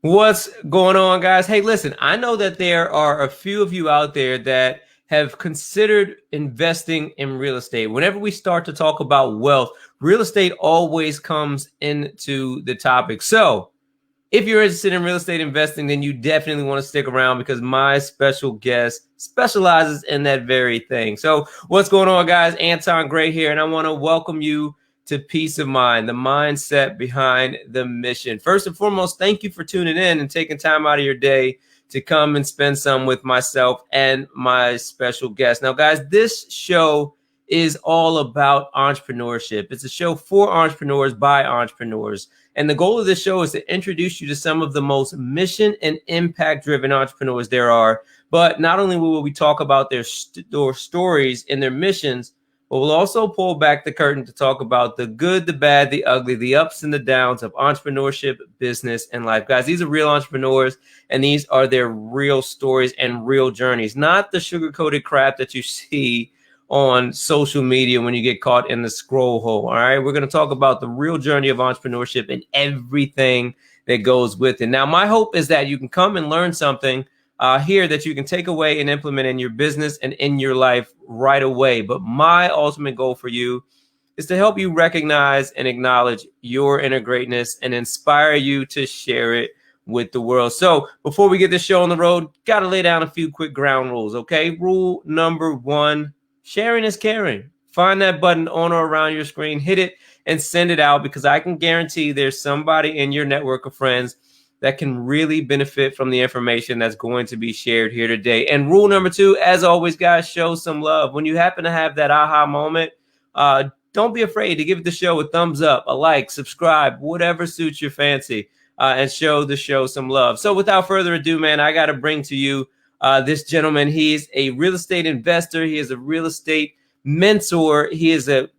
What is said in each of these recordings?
What's going on, guys? Hey, listen, I know that there are a few of you out there that have considered investing in real estate. Whenever we start to talk about wealth, real estate always comes into the topic. So, if you're interested in real estate investing, then you definitely want to stick around because my special guest specializes in that very thing. So, what's going on, guys? Anton Gray here, and I want to welcome you to Peace of Mind, the mindset behind the mission. First and foremost, thank you for tuning in and taking time out of your day to come and spend some with myself and my special guest. Now, guys, this show is all about entrepreneurship. It's a show for entrepreneurs by entrepreneurs. And the goal of this show is to introduce you to some of the most mission and impact driven entrepreneurs there are. But not only will we talk about their stories and their missions, but we'll also pull back the curtain to talk about the good, the bad, the ugly, the ups and the downs of entrepreneurship, business, and life. Guys, these are real entrepreneurs, and these are their real stories and real journeys, not the sugar-coated crap that you see on social media when you get caught in the scroll hole. All right, we're going to talk about the real journey of entrepreneurship and everything that goes with it. Now, my hope is that you can come and learn something here that you can take away and implement in your business and in your life right away. But my ultimate goal for you is to help you recognize and acknowledge your inner greatness and inspire you to share it with the world. So before we get this show on the road, got to lay down a few quick ground rules. Okay, rule number one: sharing is caring. Find that button on or around your screen, hit it and send it out, because I can guarantee there's somebody in your network of friends that can really benefit from the information that's going to be shared here today. And rule number two, as always, guys, show some love. When you happen to have that aha moment, don't be afraid to give the show a thumbs up, a like, subscribe, whatever suits your fancy, and show the show some love. So without further ado, man, I got to bring to you this gentleman. He's a real estate investor. He is a real estate mentor. He is a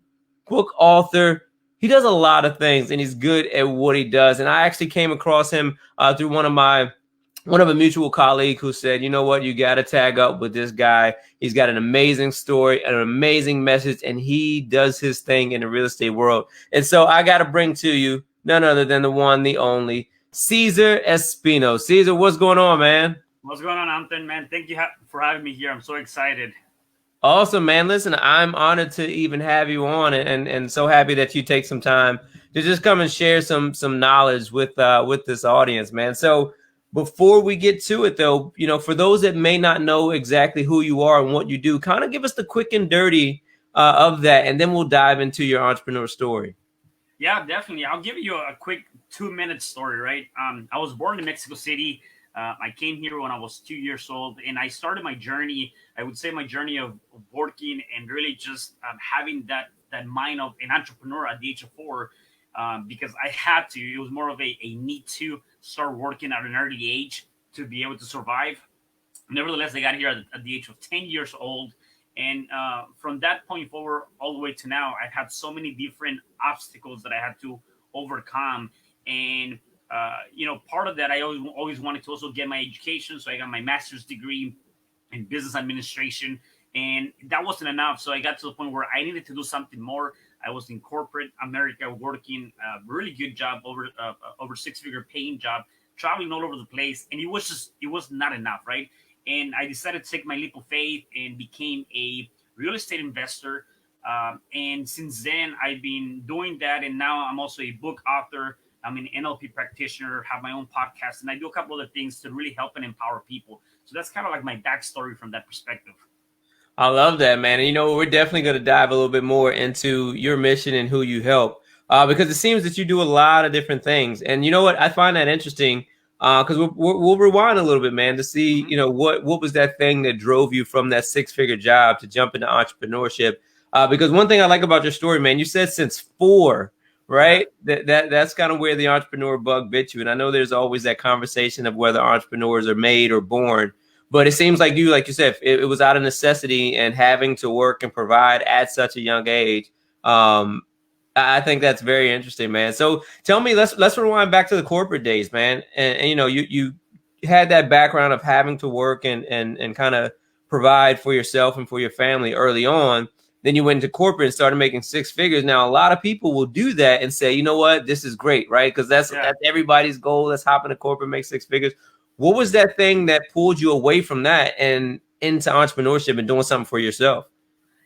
book author. He does a lot of things, and he's good at what he does. And I actually came across him through one of a mutual colleague who said, you know what, you got to tag up with this guy. He's got an amazing story, an amazing message, and he does his thing in the real estate world. And so I got to bring to you none other than the one, the only, Cesar Espino. Cesar, what's going on, man? What's going on, Anton, man? Thank you for having me here. I'm so excited. Awesome, man. Listen, I'm honored to even have you on, and so happy that you take some time to just come and share some knowledge with this audience, man. So before we get to it, though, you know, for those that may not know exactly who you are and what you do, kind of give us the quick and dirty of that, and then we'll dive into your entrepreneur story. Yeah, definitely. I'll give you a quick 2 minute story, right? I was born in Mexico City. I came here when I was 2 years old, and I started my journey. I would say my journey of working and really just having that mind of an entrepreneur at the age of 4, because I had to. It was more of a need to start working at an early age to be able to survive. Nevertheless, I got here at the age of 10 years old. And from that point forward, all the way to now, I've had so many different obstacles that I had to overcome. And part of that, I always wanted to also get my education. So I got my master's degree in business administration, and that wasn't enough. So I got to the point where I needed to do something more. I was in corporate America working a really good job, over 6-figure paying job, traveling all over the place, and it was not enough, right? And I decided to take my leap of faith and became a real estate investor. And since then, I've been doing that, and now I'm also a book author. I'm an NLP practitioner, have my own podcast, and I do a couple other things to really help and empower people. So that's kind of like my backstory from that perspective. I love that, man. And you know, we're definitely going to dive a little bit more into your mission and who you help, because it seems that you do a lot of different things. And you know what? I find that interesting because we'll rewind a little bit, man, to see, you know, what was that thing that drove you from that 6-figure job to jump into entrepreneurship? Because one thing I like about your story, man, you said since 4, right? That's kind of where the entrepreneur bug bit you. And I know there's always that conversation of whether entrepreneurs are made or born. But it seems like you said, it was out of necessity and having to work and provide at such a young age. I think that's very interesting, man. So tell me, let's rewind back to the corporate days, man. And you know, you had that background of having to work and kind of provide for yourself and for your family early on. Then you went into corporate and started making six figures. Now, a lot of people will do that and say, you know what, this is great, right? Because that's everybody's goal. Let's hop into corporate, make six figures. What was that thing that pulled you away from that and into entrepreneurship and doing something for yourself?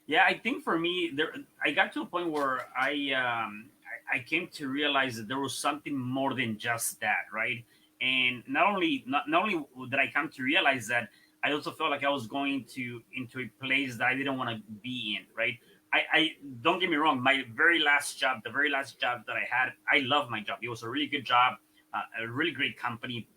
Yeah, I think for me, I got to a point where I came to realize that there was something more than just that, right? And not only did I come to realize that, I also felt like I was going to into a place that I didn't want to be in, right? I don't get me wrong, my very last job, the very last job that I had, I loved my job. It was a really good job, a really great company.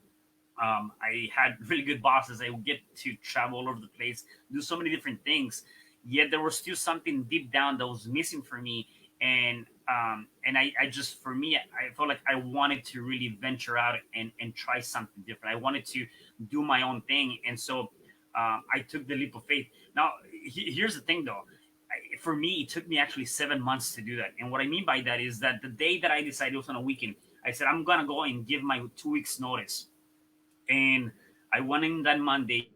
I had really good bosses. I would get to travel all over the place, do so many different things. Yet there was still something deep down that was missing for me. And I just, for me, I felt like I wanted to really venture out and try something different. I wanted to do my own thing. And so I took the leap of faith. Now, here's the thing though. For me, it took me actually 7 months to do that. And what I mean by that is that the day that I decided, it was on a weekend, I said, I'm going to go and give my 2 weeks notice. And I went in that Monday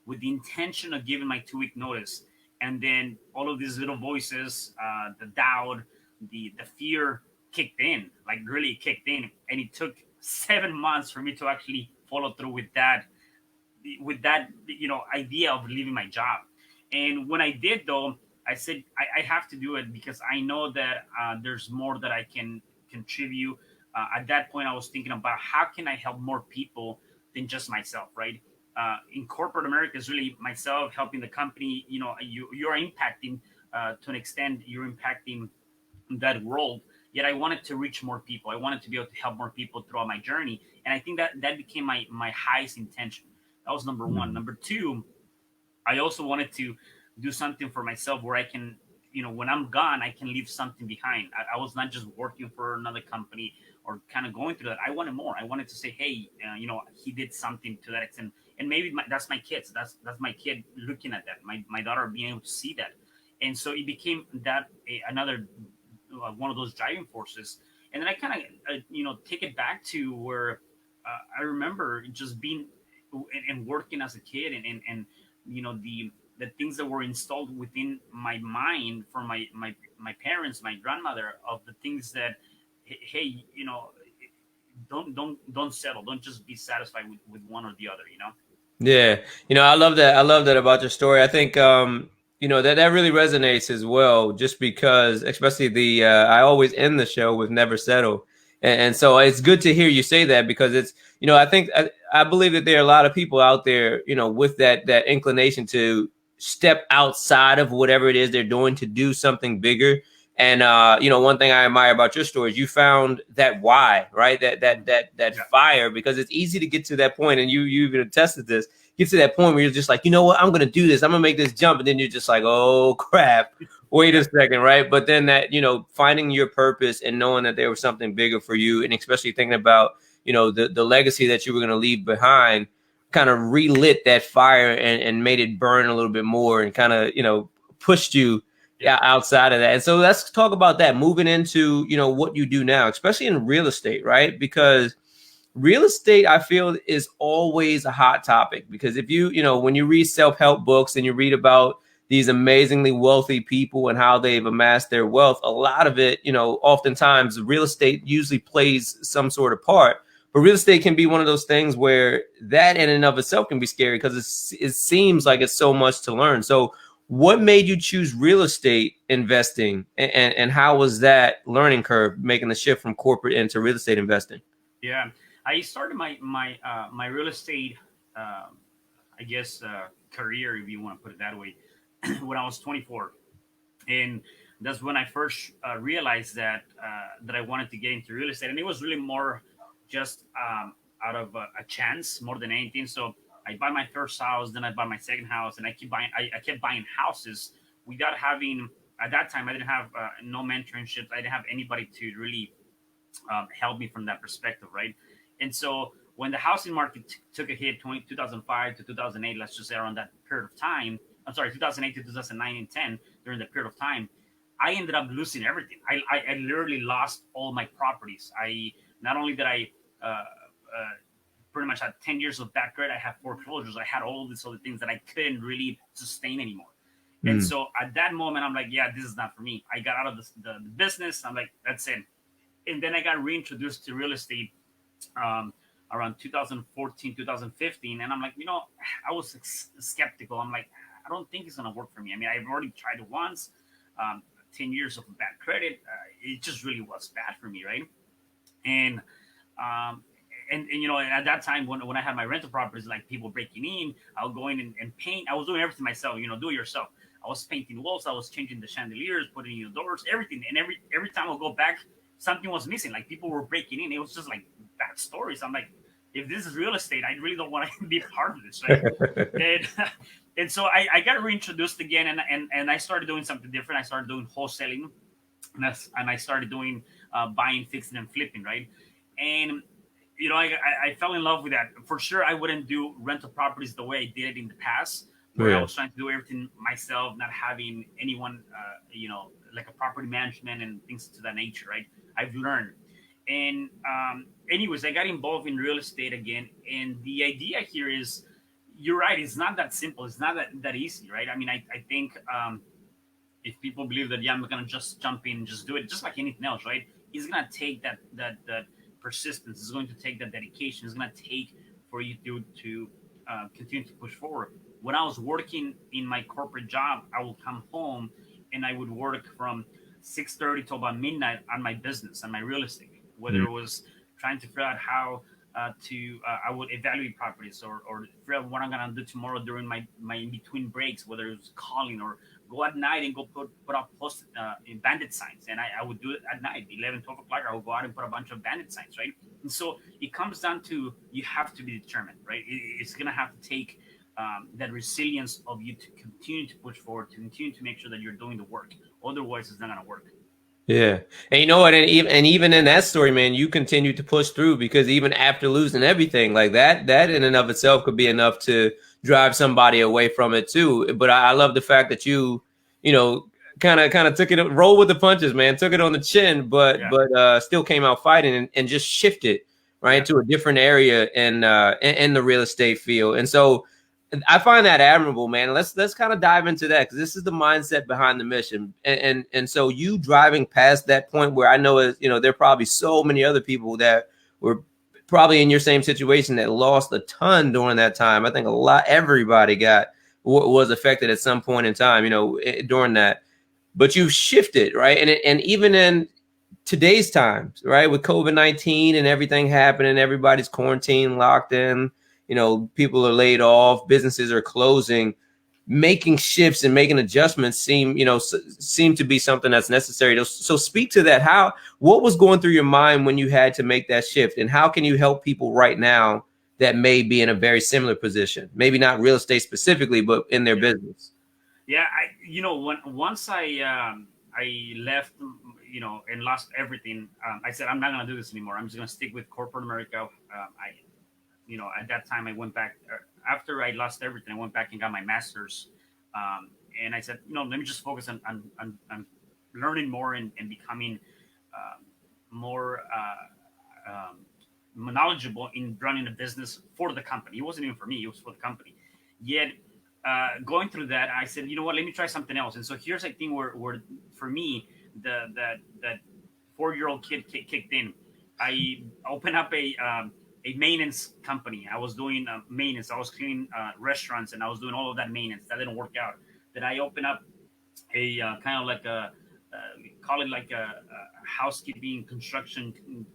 with the intention of giving my 2 week notice. And then all of these little voices, the doubt, the fear kicked in, like really kicked in. And it took 7 months for me to actually follow through with that idea of leaving my job. And when I did though, I said I have to do it because I know that there's more that I can contribute. At that point, I was thinking about how can I help more people than just myself, right? In corporate America, is really myself helping the company. You're impacting to an extent. You're impacting that world. Yet I wanted to reach more people. I wanted to be able to help more people throughout my journey, and I think that became my highest intention. That was number one. Number two, I also wanted to do something for myself where I can, when I'm gone, I can leave something behind. I was not just working for another company or kind of going through that. I wanted more. I wanted to say, hey, he did something to that extent. And maybe that's my kids. That's my kid looking at that. My daughter being able to see that. And so it became that another one of those driving forces. And then I kind of, take it back to where I remember just being and working as a kid and the things that were installed within my mind from my parents, my grandmother, of the things that, hey, don't settle, don't just be satisfied with one or the other. Yeah, I love that. I love that about your story. I think that really resonates as well, just because, especially I always end the show with never settle, and so it's good to hear you say that because it's I think I believe that there are a lot of people out there with that inclination to step outside of whatever it is they're doing to do something bigger. And one thing I admire about your story is you found that why, right? That fire, because it's easy to get to that point, and you even attested this. Get to that point where you're just like, you know what, I'm gonna do this. I'm gonna make this jump, and then you're just like, oh crap, wait a second, right? But then that finding your purpose and knowing that there was something bigger for you, and especially thinking about the legacy that you were gonna leave behind, kind of relit that fire and made it burn a little bit more, and kind of pushed you outside of that. And so let's talk about that, moving into what you do now, especially in real estate, right? Because real estate, I feel, is always a hot topic, because if when you read self-help books and you read about these amazingly wealthy people and how they've amassed their wealth, a lot of it, oftentimes real estate usually plays some sort of part. But real estate can be one of those things where that in and of itself can be scary, because it seems like it's so much to learn. So what made you choose real estate investing, and how was that learning curve making the shift from corporate into real estate investing? Yeah, I started my real estate, career, if you want to put it that way, when I was 24, and that's when I first realized that I wanted to get into real estate, and it was really more just out of a chance more than anything. So I buy my first house, then I buy my second house, and I keep buying. I kept buying houses without having. At that time, I didn't have no mentorship. I didn't have anybody to really help me from that perspective, right? And so when the housing market took a hit, 2005 to 2008, let's just say around that period of time. I'm sorry, 2008 to 2009 and 10, during the period of time, I ended up losing everything. I literally lost all my properties. Not only did I pretty much had 10 years of bad credit, I had foreclosures, I had all these other things that I couldn't really sustain anymore. And so at that moment, I'm like, yeah, this is not for me. I got out of the business. I'm like, that's it. And then I got reintroduced to real estate around 2014, 2015. And I'm like, I was skeptical. I'm like, I don't think it's going to work for me. I mean, I've already tried it once, 10 years of bad credit. It just really was bad for me, right? And um, at that time when I had my rental properties, like people breaking in, I would go in and paint. I was doing everything myself, do it yourself. I was painting walls, I was changing the chandeliers, putting in the doors, everything. And every time I go back, something was missing. Like people were breaking in. It was just like bad stories. I'm like, if this is real estate, I really don't want to be part of this, right? and so I got reintroduced again, and I started doing something different. I started doing wholesaling, and I started doing buying, fixing, and flipping, right? And I fell in love with that. For sure, I wouldn't do rental properties the way I did it in the past, where I was trying to do everything myself, not having anyone, like a property management and things to that nature, right? I've learned. And anyways, I got involved in real estate again. And the idea here is, you're right, it's not that simple. It's not that easy, right? I mean, I think if people believe that, yeah, I'm going to just jump in and just do it, just like anything else, right? It's going to take that persistence. It's going to take that dedication. It's going to take for you to continue to push forward. When I was working in my corporate job, I would come home and I would work from 6:30 to about midnight on my business, on my real estate, whether it was trying to figure out how I would evaluate properties, or figure out what I'm going to do tomorrow during my in between breaks, whether it was calling or go at night and go put up post in bandit signs. And I would do it at night, 11, 12 o'clock. I would go out and put a bunch of bandit signs, right? And so it comes down to, you have to be determined, right? It's going to have to take that resilience of you to continue to push forward, to continue to make sure that you're doing the work. Otherwise, it's not going to work. Yeah. And you know what? And even in that story, man, you continue to push through, because even after losing everything like that in and of itself could be enough to drive somebody away from it too. But I love the fact that you kind of took it, roll with the punches, man, took it on the chin, but still came out fighting and just shifted right to a different area in the real estate field. And so I find that admirable, man. Let's kind of dive into that, because this is the mindset behind the mission. And so you driving past that point where I know there are probably so many other people that were probably in your same situation that lost a ton during that time. I think everybody was affected at some point in time, during that. But you've shifted, right? And even in today's times, right, with COVID-19 and everything happening, everybody's quarantined, locked in. People are laid off, businesses are closing. Making shifts and making adjustments seem to be something that's necessary. So speak to that. What was going through your mind when you had to make that shift, and how can you help people right now that may be in a very similar position? Maybe not real estate specifically, but in their business. Yeah, once I left, and lost everything, I said, I'm not going to do this anymore. I'm just going to stick with corporate America. At that time, I went back after I lost everything. I went back and got my master's, and I said, let me just focus on learning more and becoming more knowledgeable in running a business for the company. It wasn't even for me; it was for the company. Yet, going through that, I said, you know what? Let me try something else. And so here's a thing where for me, that 4-year-old kid kicked in. I opened up a maintenance company. I was doing maintenance. I was cleaning restaurants, and I was doing all of that maintenance. That didn't work out. Then I opened up a kind of like call it like a housekeeping construction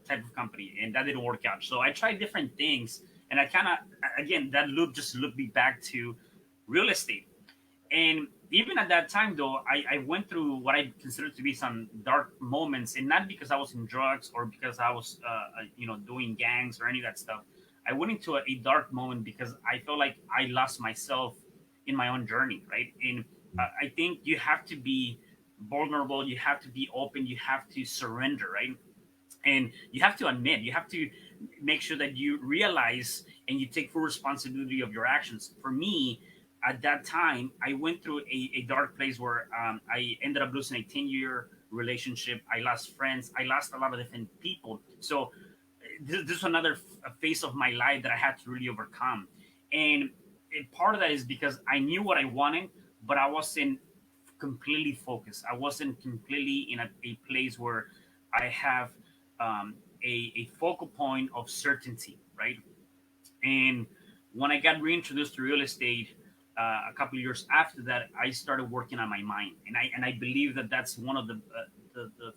type of company, and that didn't work out. So I tried different things, and I kind of, again, that loop just looped me back to real estate. And even at that time, though, I went through what I consider to be some dark moments, and not because I was in drugs or because I was, doing gangs or any of that stuff. I went into a dark moment because I felt like I lost myself in my own journey, right? And I think you have to be vulnerable, you have to be open, you have to surrender, right? And you have to admit, you have to make sure that you realize and you take full responsibility of your actions. For me, at that time, I went through a dark place where I ended up losing a 10-year relationship. I lost friends. I lost a lot of different people. So this was another phase of my life that I had to really overcome. And part of that is because I knew what I wanted, but I wasn't completely focused. I wasn't completely in a place where I have a focal point of certainty, right? And when I got reintroduced to real estate a couple of years after that, I started working on my mind, and I believe that that's one of the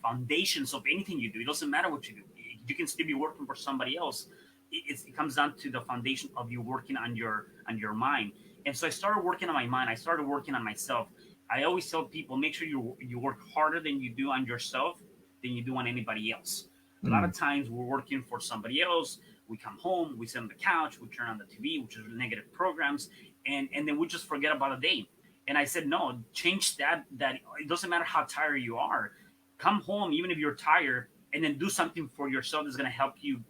foundations of anything you do. It doesn't matter what you do; you can still be working for somebody else. It comes down to the foundation of you working on your mind. And so I started working on my mind. I started working on myself. I always tell people, make sure you work harder than you do on yourself than you do on anybody else. A lot of times we're working for somebody else. We come home, we sit on the couch, we turn on the TV, which is negative programs, and then we just forget about the day. And I said, no, change that. That it doesn't matter how tired you are. Come home, even if you're tired, and then do something for yourself that's going to help you,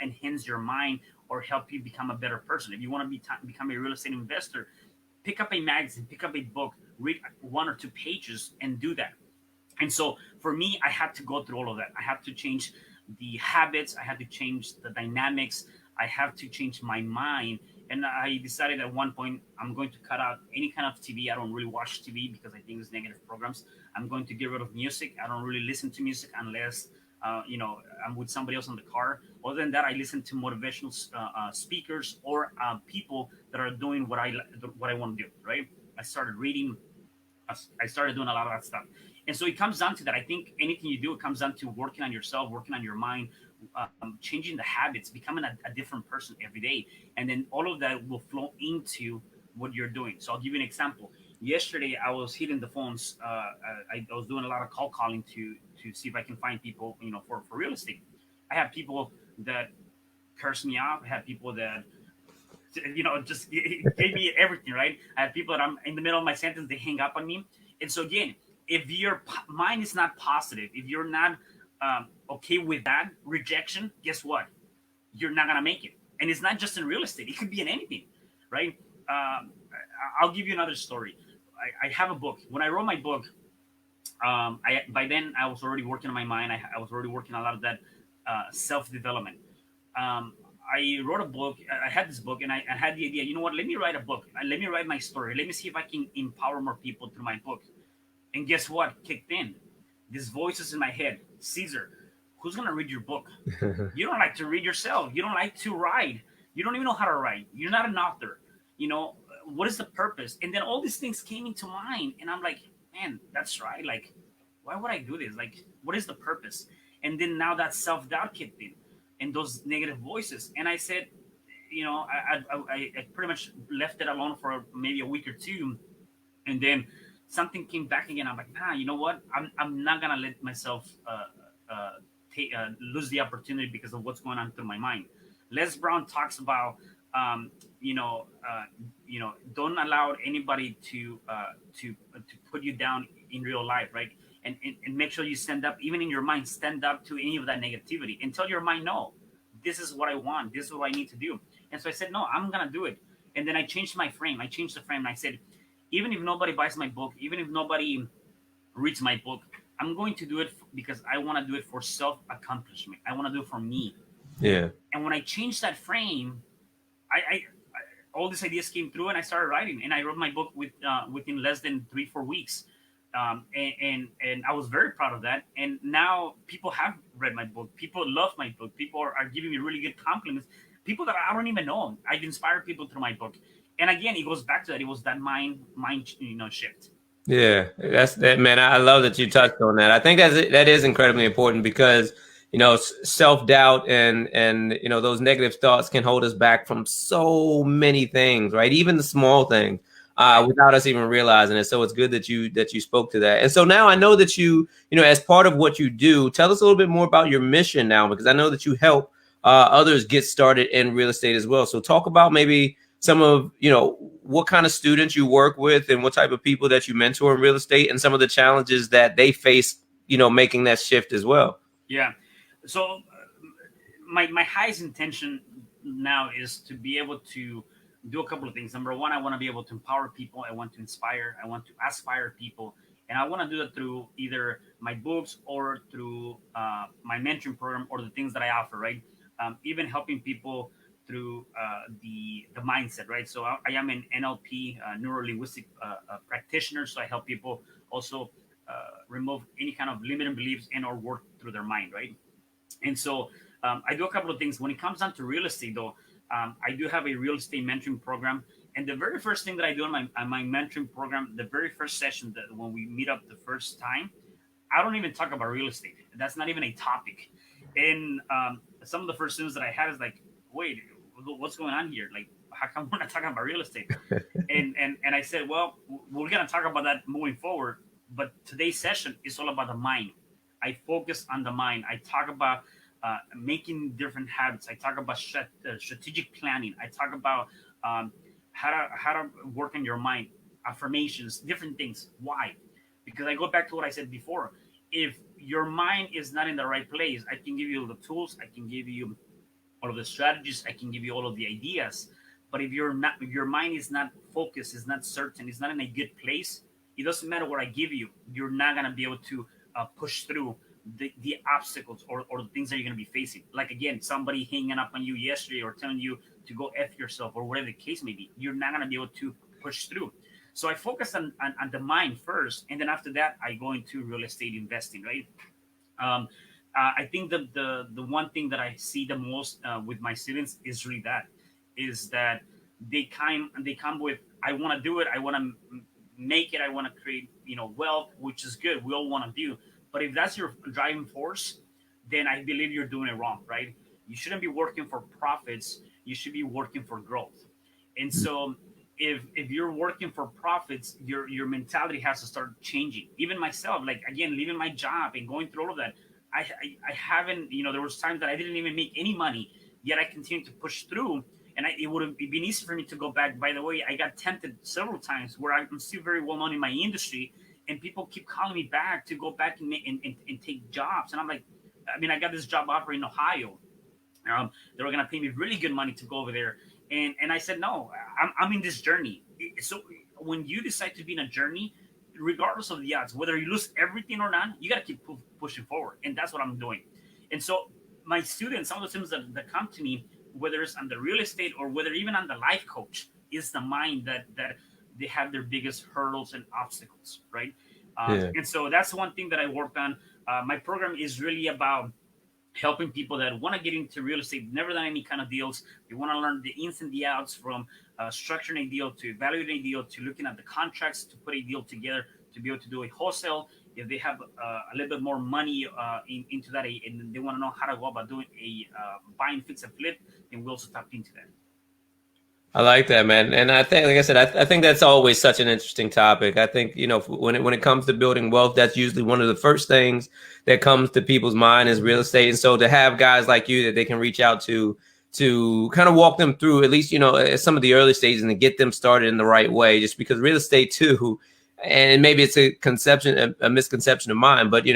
enhance your mind or help you become a better person. If you want to become a real estate investor, pick up a magazine, pick up a book, read one or two pages, and do that. And so for me, I had to go through all of that. I had to change the habits. I had to change the dynamics. I have to change my mind. And I decided at one point, I'm going to cut out any kind of TV. I don't really watch TV because I think it's negative programs. I'm going to get rid of music. I don't really listen to music unless, I'm with somebody else in the car. Other than that, I listen to motivational speakers or people that are doing what I want to do, right? I started reading. I started doing a lot of that stuff. And so it comes down to that. I think anything you do, it comes down to working on yourself, working on your mind, changing the habits, becoming a different person every day. And then all of that will flow into what you're doing. So I'll give you an example. Yesterday, I was hitting the phones. I was doing a lot of call calling to see if I can find people, for real estate. I have people that curse me off. I have people that just gave me everything, right? I have people that I'm in the middle of my sentence, they hang up on me. And so again, if your mind is not positive, if you're not okay with that rejection, guess what? You're not gonna make it. And it's not just in real estate; it could be in anything, right? Um, I'll give you another story. I have a book. When I wrote my book, I by then I was already working on my mind. I was already working on a lot of that self development. Um, I wrote a book. I had this book, and I had the idea. You know what? Let me write a book. Let me write my story. Let me see if I can empower more people through my book. And guess what? Kicked in. These voices in my head. Cesar, who's gonna read your book? You don't like to read yourself. You don't like to write. You don't even know how to write. You're not an author. What is the purpose? And then all these things came into mind, and I'm like, man, that's right. Like, why would I do this? Like, what is the purpose? And then now that self doubt kicked in, and those negative voices. And I said, I pretty much left it alone for maybe a week or two, and then something came back again. I'm like, you know what? I'm not gonna let myself lose the opportunity because of what's going on through my mind. Les Brown talks about, um, don't allow anybody to put you down in real life, right? And make sure you stand up, even in your mind, stand up to any of that negativity and tell your mind, no, this is what I want. This is what I need to do. And so I said, no, I'm gonna do it. And then I changed my frame. I changed the frame. And I said, even if nobody buys my book, even if nobody reads my book, I'm going to do it because I want to do it for self accomplishment. I want to do it for me. Yeah. And when I changed that frame, I all these ideas came through, and I started writing. And I wrote my book within less than 3-4 weeks, and I was very proud of that. And now people have read my book. People love my book. People are giving me really good compliments. People that I don't even know. I've inspired people through my book. And again, it goes back to that. It was that mind shift. Yeah, that's that, man. I love that you touched on that. I think that is incredibly important because self doubt and those negative thoughts can hold us back from so many things, right? Even the small things, without us even realizing it. So it's good that you spoke to that. And so now I know that as part of what you do, tell us a little bit more about your mission now, because I know that you help others get started in real estate as well. So talk about maybe some of what kind of students you work with and what type of people that you mentor in real estate and some of the challenges that they face making that shift as well. Yeah. So my highest intention now is to be able to do a couple of things. Number one, I want to be able to empower people. I want to inspire. I want to aspire people. And I want to do that through either my books or through my mentoring program or the things that I offer, right? Even helping people through the mindset, right? So I am an NLP neuro linguistic practitioner, so I help people also remove any kind of limiting beliefs and or work through their mind, right? And so I do a couple of things when it comes down to real estate, though. I do have a real estate mentoring program, and the very first thing that I do in my mentoring program, the very first session that when we meet up the first time, I don't even talk about real estate. That's not even a topic. And some of the first things that I had is like, wait, what's going on here? Like, how come we're not talking about real estate? And I said, well, we're gonna talk about that moving forward. But today's session is all about the mind. I focus on the mind. I talk about making different habits. I talk about strategic planning. I talk about how to work on your mind, affirmations, different things. Why? Because I go back to what I said before. If your mind is not in the right place, I can give you the tools. I can give you all of the strategies. I can give you all of the ideas. But if your mind is not focused, is not certain, is not in a good place, it doesn't matter what I give you. You're not gonna be able to push through the obstacles or the things that you're gonna be facing. Like again, somebody hanging up on you yesterday or telling you to go F yourself or whatever the case may be. You're not gonna be able to push through. So I focus on the mind first, and then after that, I go into real estate investing, right? I think the one thing that I see the most with my students is really that they come with, I want to do it, I want to make it, I want to create wealth, which is good. We all want to do, but if that's your driving force, then I believe you're doing it wrong, right? You shouldn't be working for profits. You should be working for growth. And so if you're working for profits, your mentality has to start changing. Even myself, like again, leaving my job and going through all of that, I haven't, there was times that I didn't even make any money, yet I continued to push through. And it would have been easy for me to go back. By the way, I got tempted several times where I'm still very well known in my industry, and people keep calling me back to go back and take jobs. And I'm like, I got this job offer in Ohio. They were going to pay me really good money to go over there. And I said, no, I'm in this journey. So when you decide to be in a journey, regardless of the odds, whether you lose everything or not, you got to keep pushing forward. And that's what I'm doing. And so my students, some of the students that come to me, whether it's on the real estate or whether even on the life coach, is the mind that they have their biggest hurdles and obstacles, right? And so that's one thing that I worked on. My program is really about helping people that want to get into real estate, never done any kind of deals. They want to learn the ins and the outs, from structuring a deal to evaluating a deal to looking at the contracts to put a deal together to be able to do a wholesale. If they have a little bit more money into that and they want to know how to go about doing a buy and fix and flip, then we also tap into that. I like that, man. And I think, like I said, I think that's always such an interesting topic. I think, when it comes to building wealth, that's usually one of the first things that comes to people's mind is real estate. And so to have guys like you that they can reach out to kind of walk them through at least, some of the early stages and to get them started in the right way, just because real estate too, and maybe it's a misconception of mine, but,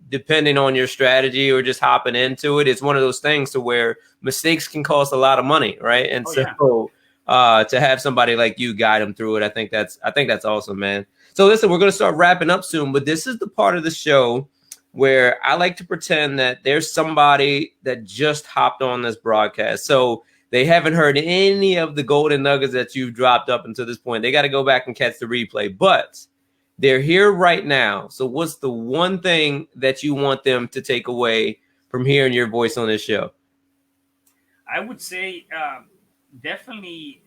depending on your strategy or just hopping into it, it's one of those things to where mistakes can cost a lot of money. Right. And to have somebody like you guide them through it, I think that's awesome, man. So listen, we're going to start wrapping up soon, but this is the part of the show where I like to pretend that there's somebody that just hopped on this broadcast. So they haven't heard any of the golden nuggets that you've dropped up until this point. They got to go back and catch the replay, but they're here right now. So what's the one thing that you want them to take away from hearing your voice on this show? I would say definitely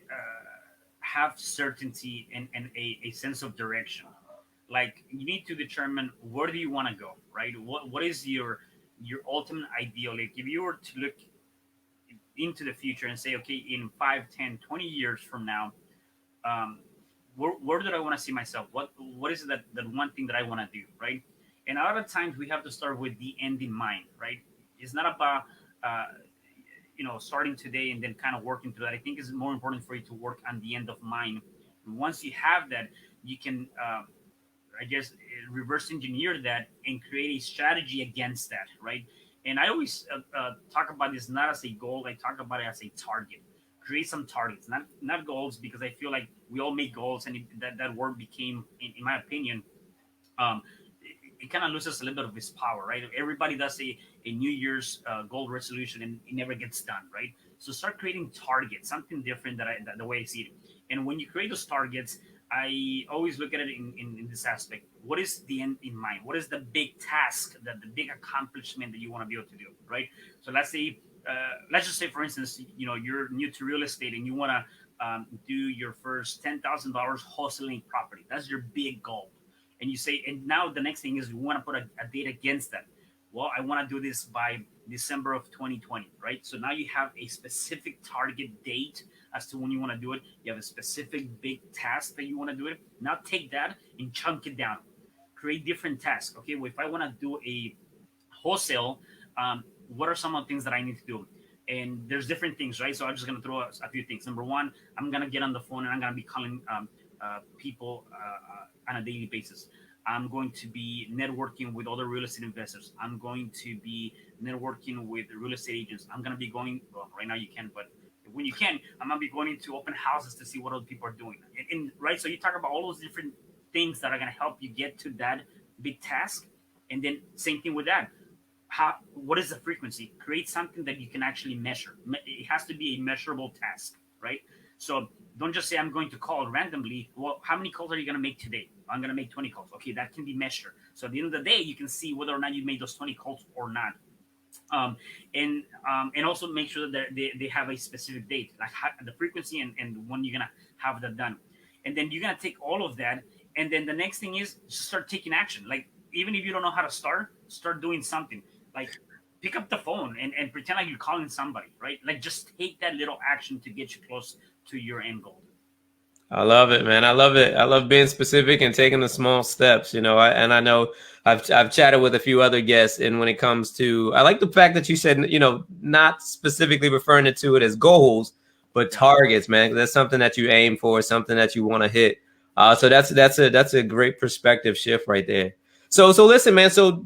have certainty and a sense of direction. Like, you need to determine where do you want to go, right? What is your ultimate ideal? Like, if you were to look into the future and say, okay, in 5, 10, 20 years from now, where do I want to see myself? What is it that one thing that I want to do, right? And a lot of times we have to start with the end in mind, right? It's not about starting today and then kind of working through that. I think it's more important for you to work on the end of mind. And once you have that, you can, reverse engineer that and create a strategy against that, right? And I always talk about this not as a goal. I talk about it as a target. Create some targets, not goals, because I feel like we all make goals, and that word became, in my opinion, it kind of loses a little bit of its power, right? Everybody does a New Year's goal resolution and it never gets done, right? So start creating targets, something different that the way I see it. And when you create those targets, I always look at it in this aspect. What is the end in mind? What is the big task, the big accomplishment that you want to be able to do, right? So let's just say, for instance, you're new to real estate and you want to do your first $10,000 wholesaling property. That's your big goal. And you say, and now the next thing is you want to put a date against that. Well, I want to do this by December of 2020, right? So now you have a specific target date as to when you want to do it. You have a specific big task that you want to do it. Now take that and chunk it down. Create different tasks. Okay, well, if I want to do a wholesale, what are some of the things that I need to do? And there's different things, right? So I'm just going to throw a few things. Number one, I'm going to get on the phone and I'm going to be calling people on a daily basis. I'm going to be networking with other real estate investors. I'm going to be networking with real estate agents. I'm going to be going, well, right now you can, but when you can, I'm going to be going into open houses to see what other people are doing. And right, so you talk about all those different things that are going to help you get to that big task. And then same thing with that. What is the frequency? Create something that you can actually measure. It has to be a measurable task, right? So don't just say I'm going to call randomly. Well, how many calls are you going to make today? I'm going to make 20 calls. Okay, that can be measured. So at the end of the day, you can see whether or not you made those 20 calls or not. And also make sure that they have a specific date, like the frequency and when you're going to have that done. And then you're going to take all of that. And then the next thing is just start taking action. Like, even if you don't know how to start doing something. Like, pick up the phone and pretend like you're calling somebody, right? Like, just take that little action to get you close to your end goal. I love it, man. I love it. I love being specific and taking the small steps, and I know I've chatted with a few other guests, and when it comes to, I like the fact that you said, not specifically referring to it as goals, but targets, man. That's something that you aim for, something that you want to hit. So that's a great perspective shift right there. So listen, man. So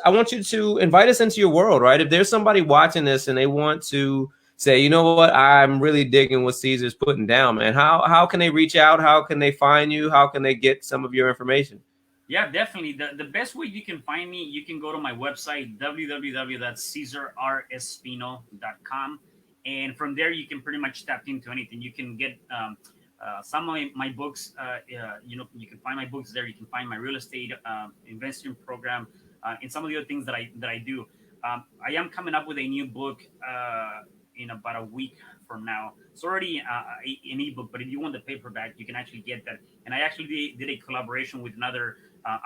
I want you to invite us into your world, right? If there's somebody watching this and they want to say, you know what, I'm really digging what Cesar's putting down, man. How can they reach out? How can they find you? How can they get some of your information? Yeah, definitely. The best way you can find me, you can go to my website, www.CesarRespino.com. And from there, you can pretty much tap into anything. You can get some of my books. You can find my books there. You can find my real estate investing program and some of the other things that I do. I am coming up with a new book in about a week from now. It's already an ebook, but if you want the paperback, you can actually get that. And I actually did a collaboration with another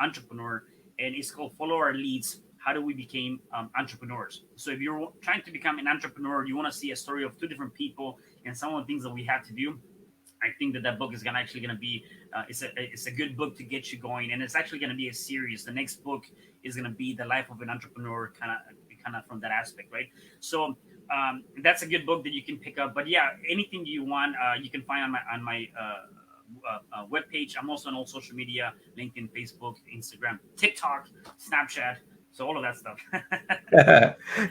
entrepreneur, and it's called Follow Our Leads. How do we become entrepreneurs? So if you're trying to become an entrepreneur, you want to see a story of two different people and some of the things that we had to do. I think that book is actually going to be it's a good book to get you going, and it's actually going to be a series. The next book is going to be the life of an entrepreneur, kind of from that aspect, right? So that's a good book that you can pick up. But yeah, anything you want, you can find on my webpage. I'm also on all social media: LinkedIn, Facebook, Instagram, TikTok, Snapchat. So all of that stuff.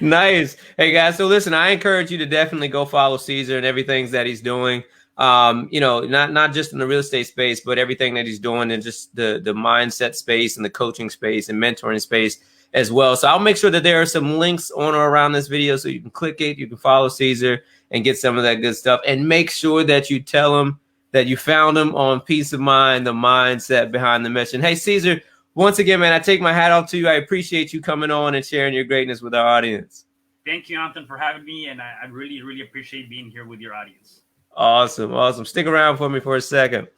Nice. Hey guys, so listen, I encourage you to definitely go follow Cesar and everything that he's doing. Not just in the real estate space, but everything that he's doing in just the mindset space and the coaching space and mentoring space as well. So I'll make sure that there are some links on or around this video so you can click it, you can follow Cesar and get some of that good stuff. And make sure that you tell him that you found him on Peace of Mind, the mindset behind the mission. Hey, Cesar, once again, man, I take my hat off to you. I appreciate you coming on and sharing your greatness with our audience. Thank you, Anton, for having me. And I really, really appreciate being here with your audience. Awesome. Stick around for me for a second.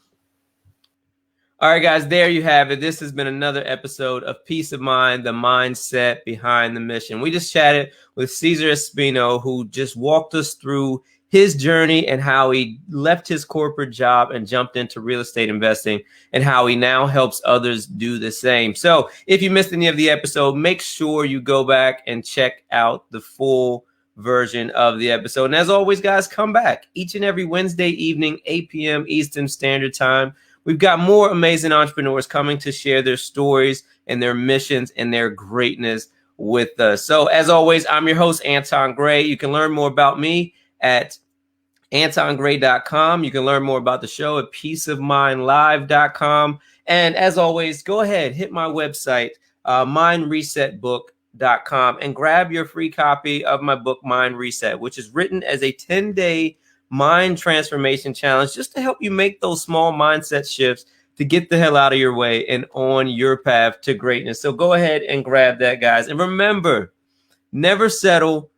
All right, guys, there you have it. This has been another episode of Peace of Mind, the mindset behind the mission. We just chatted with Cesar Espino, who just walked us through his journey and how he left his corporate job and jumped into real estate investing and how he now helps others do the same. So if you missed any of the episode, make sure you go back and check out the full version of the episode. And as always, guys, come back each and every Wednesday evening, 8 p.m. Eastern Standard Time. We've got more amazing entrepreneurs coming to share their stories and their missions and their greatness with us. So as always, I'm your host, Anton Gray. You can learn more about me at AntonGray.com. You can learn more about the show at peaceofmindlive.com. And as always, go ahead, hit my website, mindresetbook.com. cesarspino.com and grab your free copy of my book, Mind Reset, which is written as a 10-day mind transformation challenge just to help you make those small mindset shifts to get the hell out of your way and on your path to greatness. So go ahead and grab that, guys. And remember, never settle,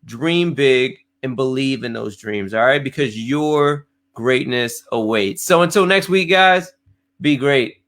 dream big, and believe in those dreams, all right? Because your greatness awaits. So until next week, guys, be great.